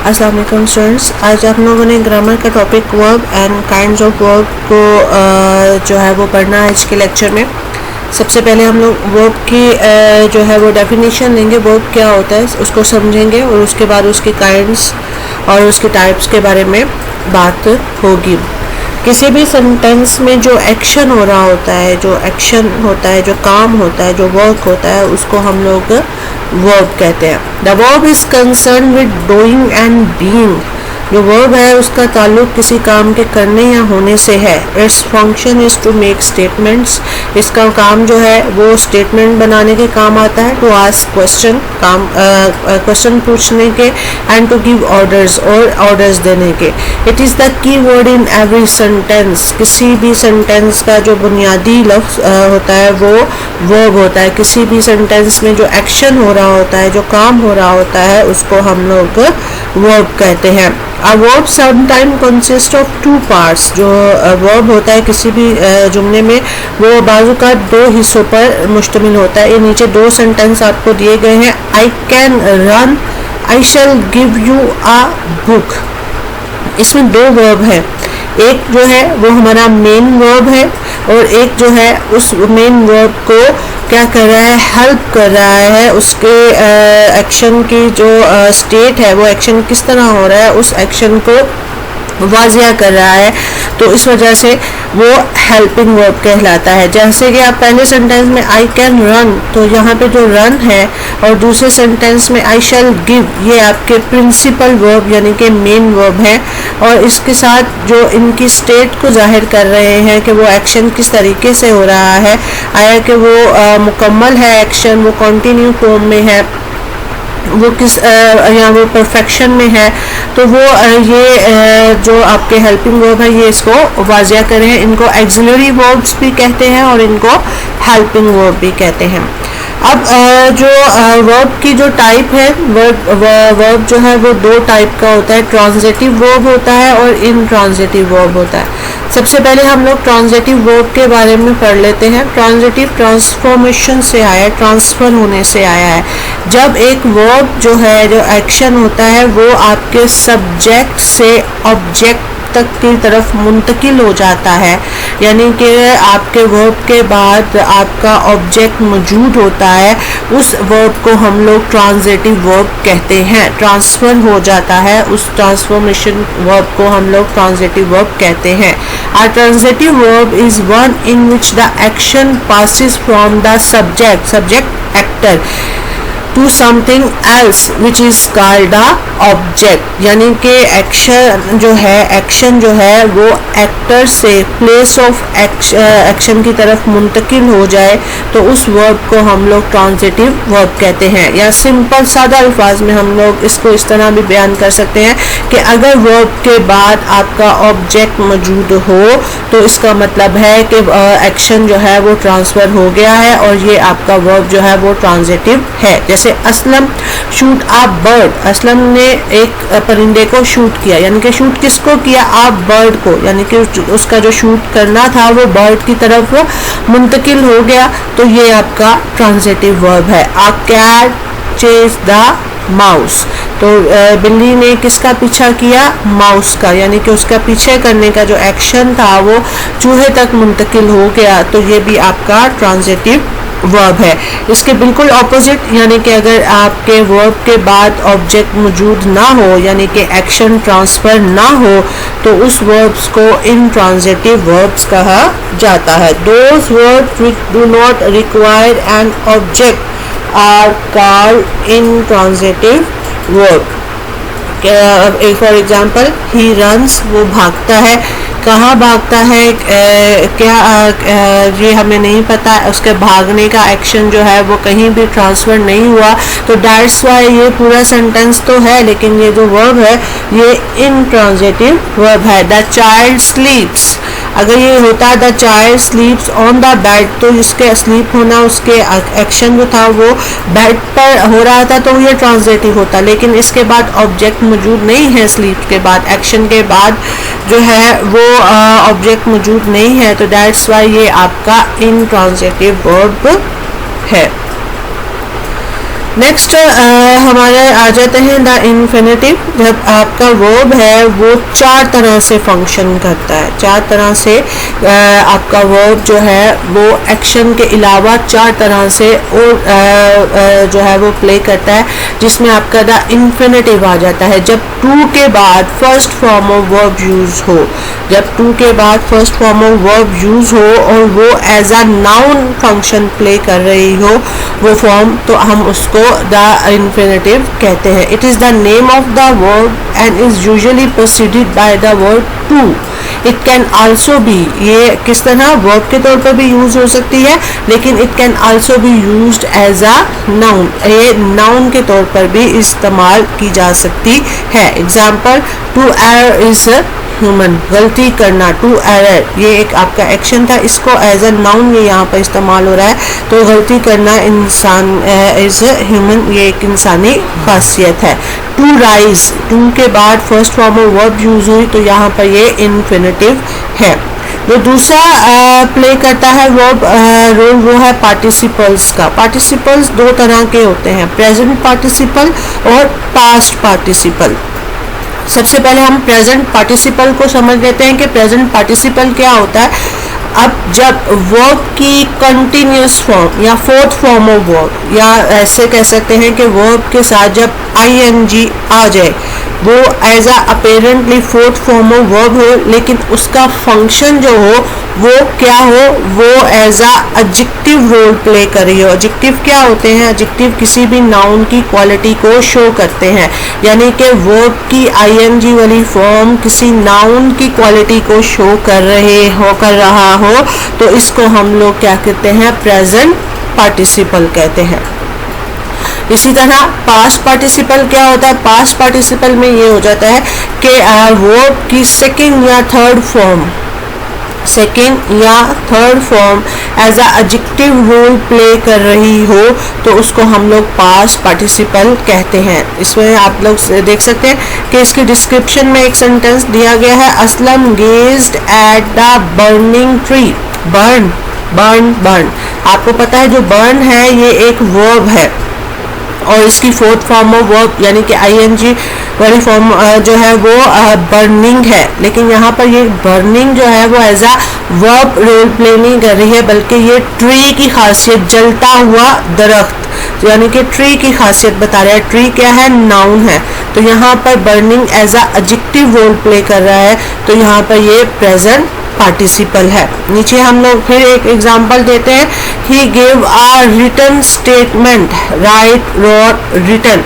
अस्सलाम वालेकुम स्टूडेंट्स, आज आप लोगों ने ग्रामर का topic verb and kinds of verb को जो है वो पढ़ना है आज के लेक्चर में। सबसे पहले हम लोग वर्ब की जो है वो डेफिनेशन लेंगे, वर्ब क्या होता है उसको समझेंगे और उसके बाद उसके काइंड्स और उसके टाइप्स के बारे में बात होगी। किसी भी सेंटेंस में जो एक्शन हो रहा होता है, जो एक्शन होता है, जो काम होता है, जो वर्क होता है, उसको हम लोग वर्ब कहते हैं। The verb is concern with doing and being. जो वर्ब है उसका ताल्लुक किसी काम के करने या होने से है। Its function is to make statements. इसका काम जो है वो स्टेटमेंट बनाने के काम आता है। टू आस्क क्वेश्चन, काम क्वेश्चन पूछने के, एंड टू गिव ऑर्डर्स और ऑर्डर्स देने के। It is the key word in every sentence. किसी भी सेंटेंस का जो बुनियादी लफ्ज़ होता है वो वर्ब होता है। किसी भी सेंटेंस में जो एक्शन हो रहा होता है, जो काम हो रहा होता है, उसको हम लोग वर्ब कहते हैं। A verb sometimes consist of two parts। जो verb होता है किसी भी जुमले में वो बाजू का दो हिस्सों पर मुश्तमिल होता है। ये नीचे दो सेंटेंस आपको दिए गए हैं। I can run, I shall give you a book। इसमें दो वर्ब है। एक जो है वो हमारा मेन वर्ब है और एक जो है उस मेन वर्ब को क्या कर रहा है, हेल्प कर रहा है। उसके एक्शन की जो स्टेट है, वो एक्शन किस तरह हो रहा है, उस एक्शन को वाजिया कर रहा है, तो इस वजह से वो हेल्पिंग वर्ब कहलाता है। जैसे कि आप पहले सेंटेंस में आई कैन रन, तो यहाँ पे जो रन है, और दूसरे सेंटेंस में आई शैल गिव, ये आपके प्रिंसिपल वर्ब यानी कि मेन वर्ब है, और इसके साथ जो इनकी स्टेट को जाहिर कर रहे हैं कि वो एक्शन किस तरीके से हो रहा है, आया कि वो मुकम्मल है एक्शन, वो कंटिन्यू फॉर्म में है, वो किस या वो परफेक्शन में है, तो वो ये जो आपके हेल्पिंग वर्ब है ये इसको वाजिया करें। इनको एक्सिलरी वर्ब्स भी कहते हैं और इनको हेल्पिंग वर्ब भी कहते हैं। अब जो वर्ब की जो टाइप है, वर्ब जो है वो दो टाइप का होता है। ट्रांजिटिव वर्ब होता है और इनट्रांजिटिव वर्ब होता है। सबसे पहले हम लोग ट्रांजिटिव वर्ब के बारे में पढ़ लेते हैं। ट्रांजिटिव ट्रांसफॉर्मेशन से आया है, ट्रांसफर होने से आया है। जब एक वर्ब जो है, जो एक्शन होता है, वो आपके सब्जेक्ट से ऑब्जेक्ट तक की तरफ मुंतकिल हो जाता है, यानी कि आपके वर्ब के बाद आपका ऑब्जेक्ट मौजूद होता है, उस वर्ब को हम लोग ट्रांजिटिव वर्ब कहते हैं। ट्रांसफ़र हो जाता है, उस ट्रांसफॉर्मेशन वर्ब को हम लोग ट्रांजिटिव वर्ब कहते हैं। A transitive verb is one in which the action passes from the subject actor to something else which is called a object। यानी कि एक्शन जो है वो एक्टर से प्लेस ऑफ एक्शन की तरफ मुंतकिल हो जाए, तो उस वर्ब को हम लोग ट्रांजिटिव वर्ब कहते हैं। या सिंपल सादा अल्फाज में हम लोग इसको इस तरह भी बयान कर सकते हैं कि अगर वर्ब के बाद आपका ऑब्जेक्ट मौजूद हो तो इसका मतलब है कि एक्शन जो है वो ट्रांसफ़र हो गया है और ये आपका वर्ब जो है वो ट्रांजिटिव है। जैसे असलम शूट आ बर्ड, असलम ने एक परिंदे को शूट किया, यानी कि शूट किसको किया, आप बर्ड को, यानी कि उसका जो शूट करना था वो बर्ड की तरफ मुंतकिल हो गया, तो ये आपका ट्रांजिटिव वर्ब है। आ कैट चेज द माउस, तो बिल्ली ने किसका पीछा किया, माउस का, यानी कि उसका पीछे करने का जो एक्शन था वो चूहे तक मुंतकिल हो गया, तो ये भी आपका ट्रांजिटिव वर्ब है। इसके बिल्कुल ऑपोजिट, यानी कि अगर आपके वर्ब के बाद ऑब्जेक्ट मौजूद ना हो, यानी कि एक्शन ट्रांसफ़र ना हो, तो उस वर्ब्स को इनट्रांजिटिव वर्ब्स कहा जाता है। Those verbs which do not require an object are called intransitive verb. For example he runs, वो भागता है। कहाँ भागता है, ये हमें नहीं पता। उसके भागने का एक्शन जो है वो कहीं भी ट्रांसफ़र नहीं हुआ, तो दैट्स वाई ये पूरा सेंटेंस तो है लेकिन ये जो वर्ब है ये इनट्रांजिटिव वर्ब है। द चाइल्ड स्लीप्स, अगर ये होता the child स्लीप्स on the bed, तो इसके स्लीप होना, उसके एक्शन जो था वो बेड पर हो रहा था, तो ये ट्रांजिटिव होता, लेकिन इसके बाद ऑब्जेक्ट मौजूद नहीं है। स्लीप के बाद, एक्शन के बाद जो है वो ऑब्जेक्ट मौजूद नहीं है, तो दैट्स वाई ये आपका इनट्रांजिटिव वर्ब है। नेक्स्ट हमारे आ जाते हैं द इन्फिनेटिव। जब आपका वर्ब है वो चार तरह से फंक्शन करता है, चार तरह से आपका वर्ब जो है वो एक्शन के अलावा चार तरह से और जो है वो प्ले करता है, जिसमें आपका द इन्फिनेटिव आ जाता है जब टू के बाद first form of verb use हो। जब टू के बाद first form of verb use हो और वो as a noun function play कर रही हो वो फॉर्म, तो हम उसको द इन्फिनेटिव कहते हैं। It is the name of the verb and is usually proceeded by the verb to. It can also be, ये किस तरह वर्ब के तौर पर भी यूज हो सकती है, लेकिन it can also be used as a noun, ये नाउन के तौर पर भी इस्तेमाल की जा सकती है। Example, to error is human, गलती करना, टू एरर ये एक आपका एक्शन था, इसको एज अ नाउन ये यहाँ पर इस्तेमाल हो रहा है। तो गलती करना इंसान इज ह्यूमन, ये एक इंसानी खासियत है। टू राइज, टू के बाद first form of verb use हुई तो यहाँ पर ये इन्फिनेटिव है। जो दूसरा प्ले करता है वर्ब रोल वो है पार्टिसिपल्स का। पार्टिसिपल्स दो तरह के होते हैं, प्रेजेंट पार्टिसिपल और पास्ट पार्टिसिपल। सबसे पहले हम प्रेजेंट पार्टिसिपल को समझ लेते हैं कि प्रेजेंट पार्टिसिपल क्या होता है। अब जब वर्ब की कंटिन्यूस फॉर्म या फोर्थ फॉर्म ऑफ वर्ब, या ऐसे कह सकते हैं कि वर्ब के साथ जब आईएनजी आ जाए, वो as a apparently fourth form of verb हो, लेकिन उसका फंक्शन जो हो वो क्या हो, वो as a adjective role play कर रही हो। एडजेक्टिव क्या होते हैं? एडजेक्टिव किसी भी नाउन की क्वालिटी को शो करते हैं, यानी कि वर्ब की आईएनजी वाली फॉर्म किसी नाउन की क्वालिटी को शो कर रहा हो, तो इसको हम लोग क्या कहते हैं? प्रेजेंट पार्टिसिपल कहते हैं। इसी तरह पास्ट पार्टिसिपल क्या होता है? पास्ट पार्टिसिपल में ये हो जाता है कि वर्ब की सेकंड या third form as a adjective role play कर रही हो, तो उसको हम लोग पास्ट पार्टिसिपल कहते हैं। इसमें आप लोग देख सकते हैं कि इसके डिस्क्रिप्शन में एक सेंटेंस दिया गया है, Aslam gazed at the burning tree. Burn, आपको पता है जो बर्न है ये एक वर्ब है और इसकी फोर्थ फॉर्म ऑफ वर्ब यानी कि आईएनजी वाली फॉर्म जो है वो बर्निंग है, लेकिन यहाँ पर ये बर्निंग जो है वो as a verb role play नहीं कर रही है, बल्कि ये ट्री की खासियत, जलता हुआ दरख्त, यानी कि ट्री की खासियत बता रहा है। ट्री क्या है? नाउन है। तो यहाँ पर burning as a adjective role play कर रहा है, तो यहाँ पर ये प्रेजेंट पार्टिसिपल है। नीचे हम लोग फिर एक एग्जांपल देते हैं, he give a written statement, right, wrote, written,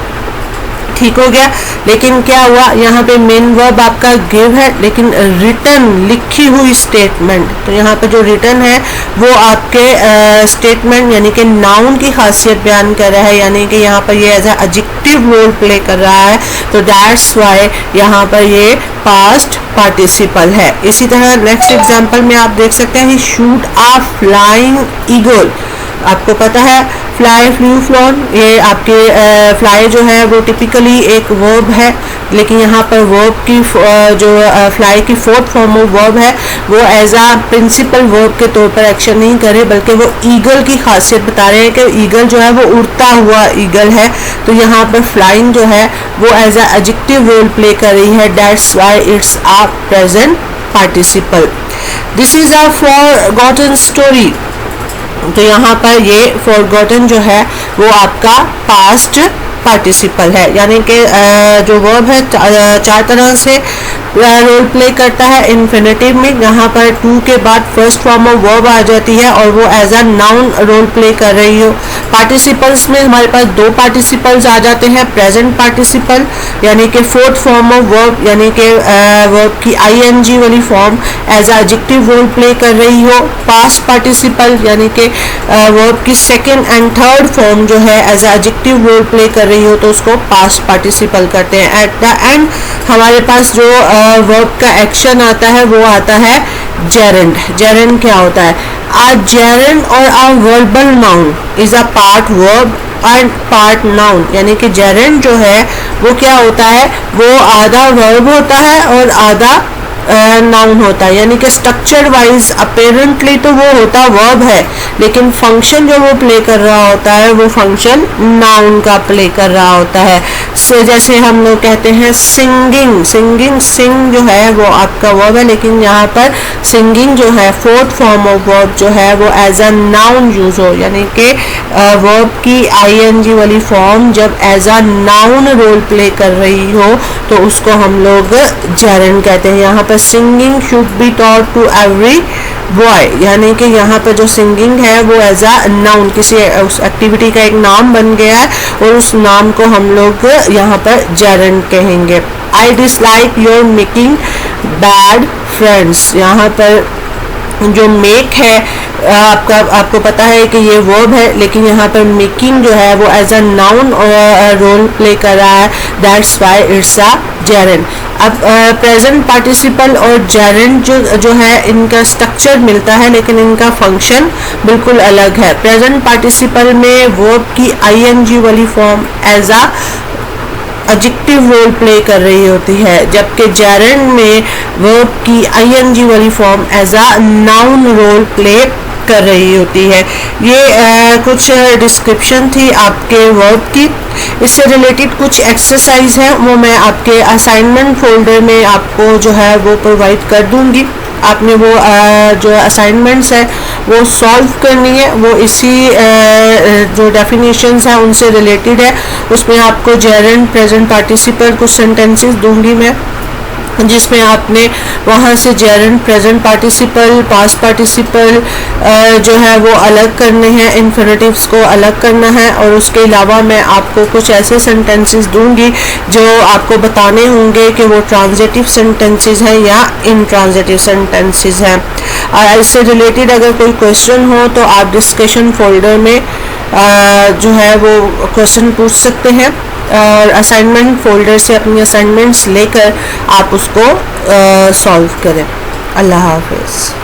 ठीक हो गया। लेकिन क्या हुआ, यहाँ पे मेन वर्ब आपका गिव है, लेकिन रिटन लिखी हुई स्टेटमेंट, तो यहाँ पे जो रिटन है वो आपके स्टेटमेंट यानी कि नाउन की खासियत बयान कर रहा है, यानी कि यहाँ पर ये as a adjective role play कर रहा है, तो दैट्स वाई यहाँ पर ये पास्ट पार्टिसिपल है। इसी तरह नेक्स्ट एग्जांपल में आप देख सकते हैं, ही शूट अ फ्लाइंग ईगल। आपको पता है फ्लाई, फ्लू, फ्लॉन, ये आपके फ्लाई जो है वो टिपिकली एक वर्ब है, लेकिन यहाँ पर वर्ब की जो फ्लाई की फोर्थ फॉर्म ऑफ वर्ब है वो एज अ प्रिंसिपल वर्ब के तौर पर एक्शन नहीं करे, बल्कि वो ईगल की खासियत बता रहे हैं कि ईगल जो है वो उड़ता हुआ ईगल है, तो यहाँ पर फ्लाइंग जो है वो as a adjective role play कर रही है, that's why it's a present participle. This is a forgotten story, तो यहाँ पर ये फॉरगॉटन जो है वो आपका पास्ट पार्टिसिपल है, यानी कि जो वर्ब है चार तरह से रोल प्ले करता है इन्फिनेटिव में। यहाँ पर टू के बाद फर्स्ट फॉर्म ऑफ वर्ब आ जाती है और वो as a noun role play कर रही हो। पार्टिसिपल्स में हमारे पास दो पार्टिसिपल्स आ जाते हैं, प्रेजेंट पार्टिसिपल यानी कि फोर्थ फॉर्म ऑफ वर्ब, यानी कि वर्ब की आईएनजी वाली form as a adjective role play कर रही हो। पास्ट पार्टिसिपल यानी कि वर्ब की सेकेंड एंड थर्ड फॉर्म जो है as a adjective role play कर रही हो, तो उसको पास्ट पार्टिसिपल करते हैं। एट द एंड हमारे पास जो वर्ब का एक्शन आता है वो आता है जेरेंड। जेरेंड क्या होता है? अ जेरेंड और a verbal noun is a part verb and part noun, यानी कि जेरेंड जो है वो क्या होता है? वो आधा वर्ब होता है और आधा नाउन होता है, यानी कि स्ट्रक्चर वाइज अपेरेंटली तो वो होता वर्ब है, लेकिन फंक्शन जो वो प्ले कर रहा होता है वो फंक्शन नाउन का प्ले कर रहा होता है। जैसे हम लोग कहते हैं सिंगिंग, सिंगिंग, सिंग जो है वो आपका वर्ब है, लेकिन यहाँ पर सिंगिंग जो है फोर्थ फॉर्म ऑफ वर्ब जो है वो एज अ नाउन यूज हो, यानी कि वर्ब की आईएनजी वाली फॉर्म जब as a noun role play कर रही हो तो उसको हम लोग जेरेंड कहते हैं। यहाँ पर singing should be taught to every boy, यानी कि यहाँ पर जो सिंगिंग है वो एज अ नाउन किसी उस एक्टिविटी का एक नाम बन गया है और उस नाम को हम लोग यहाँ पर जेरेंड कहेंगे। I dislike your making bad friends, यहाँ पर जो मेक है आपको पता है कि ये वर्ब है, लेकिन यहाँ पर मेकिंग जो है वो as a noun role play कर रहा है, that's why it's a gerund. अब प्रेजेंट पार्टिसिपल और जेरेंड जो है इनका स्ट्रक्चर मिलता है, लेकिन इनका फंक्शन बिल्कुल अलग है। प्रेजेंट पार्टिसिपल में वर्ब की आईएनजी वाली form as a adjective role play कर रही होती है, जबकि जेरेंड में वर्ब की आईएनजी वाली form as a noun role play कर रही होती है। ये कुछ डिस्क्रिप्शन थी आपके वर्ब की। इससे रिलेटेड कुछ एक्सरसाइज है वो मैं आपके असाइनमेंट फोल्डर में आपको जो है वो प्रोवाइड कर दूंगी। आपने वो जो असाइनमेंट्स है वो सॉल्व करनी है, वो इसी जो डेफिनेशंस हैं उनसे रिलेटेड है। उसमें आपको जेरेंड, प्रेजेंट पार्टिसिपल कुछ सेंटेंसेस दूंगी मैं, जिसमें आपने वहाँ से gerund, present participle, past participle जो है वो अलग करने हैं, इन्फिनेटिव्स को अलग करना है, और उसके अलावा मैं आपको कुछ ऐसे सेंटेंसेस दूंगी जो आपको बताने होंगे कि वो ट्रांजिटिव सेंटेंसेस हैं या इनट्रांजिटिव सेंटेंसेस हैं। इससे रिलेटेड अगर कोई क्वेश्चन हो तो आप डिस्कशन फोल्डर में जो है वो क्वेश्चन पूछ सकते हैं, और असाइनमेंट फोल्डर से अपनी असाइनमेंट्स लेकर आप उसको सॉल्व करें। अल्लाह हाफिज़।